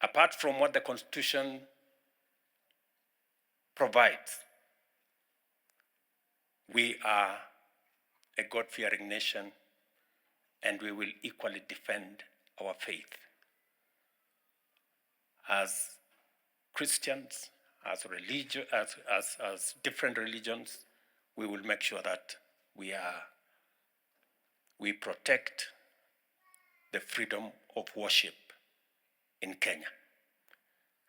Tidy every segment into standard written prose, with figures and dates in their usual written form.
apart from what the Constitution provides, we are a God-fearing nation, and we will equally defend our faith. As Christians, as different religions, we will make sure that we protect the freedom of worship in Kenya.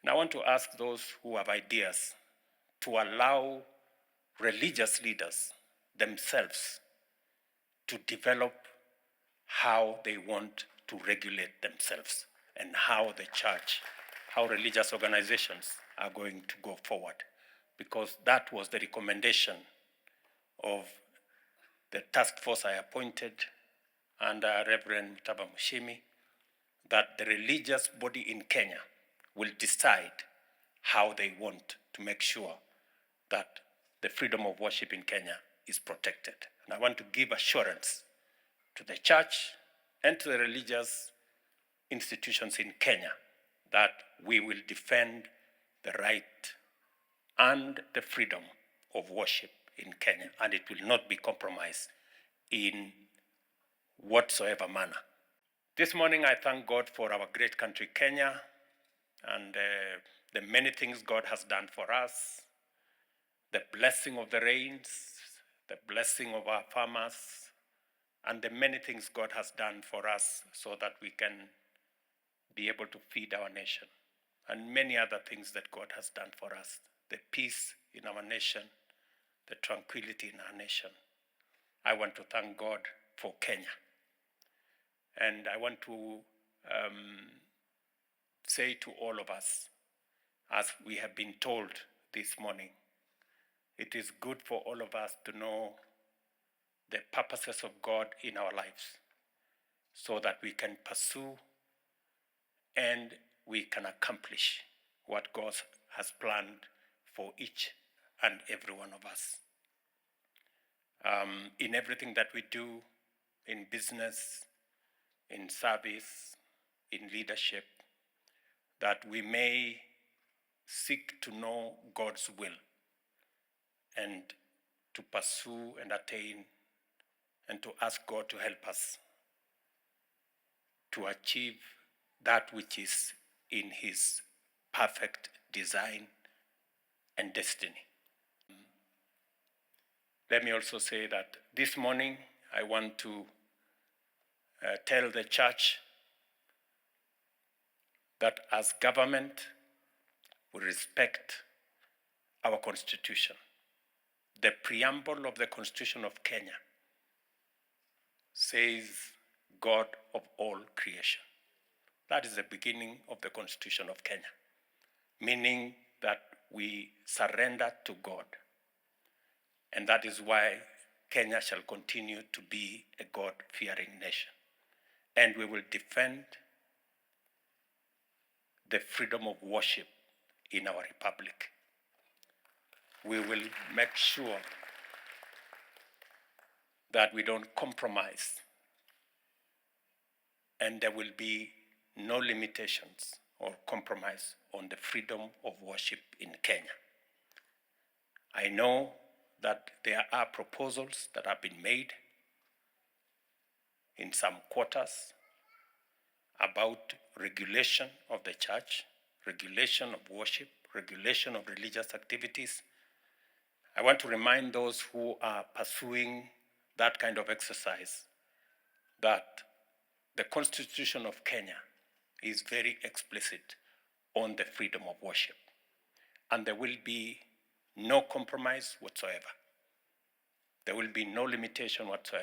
And I want to ask those who have ideas to allow religious leaders themselves to develop how they want to regulate themselves and how the church, how religious organizations are going to go forward. Because that was the recommendation of the task force I appointed under Reverend Mutaba Mushimi, that the religious body in Kenya will decide how they want to make sure that the freedom of worship in Kenya is protected. And I want to give assurance to the church and to the religious institutions in Kenya that we will defend the right and the freedom of worship in Kenya, and it will not be compromised in whatsoever manner. This morning, I thank God for our great country, Kenya, and the many things God has done for us, the blessing of the rains, the blessing of our farmers, and the many things God has done for us so that we can be able to feed our nation, and many other things that God has done for us, the peace in our nation, the tranquility in our nation. I want to thank God for Kenya. And I want to say to all of us, as we have been told this morning, it is good for all of us to know the purposes of God in our lives so that we can pursue and we can accomplish what God has planned for each and every one of us. In everything that we do, in business, in service, in leadership, that we may seek to know God's will and to pursue and attain and to ask God to help us to achieve that which is in His perfect design and destiny. Let me also say that this morning I want to tell the church that as government, we respect our constitution. The preamble of the Constitution of Kenya says, God of all creation. That is the beginning of the Constitution of Kenya, meaning that we surrender to God. And that is why Kenya shall continue to be a God-fearing nation. And we will defend the freedom of worship in our republic. We will make sure that we don't compromise, and there will be no limitations or compromise on the freedom of worship in Kenya. I know that there are proposals that have been made in some quarters about regulation of the church, regulation of worship, regulation of religious activities. I want to remind those who are pursuing that kind of exercise that the Constitution of Kenya is very explicit on the freedom of worship, and there will be no compromise whatsoever. There will be no limitation whatsoever.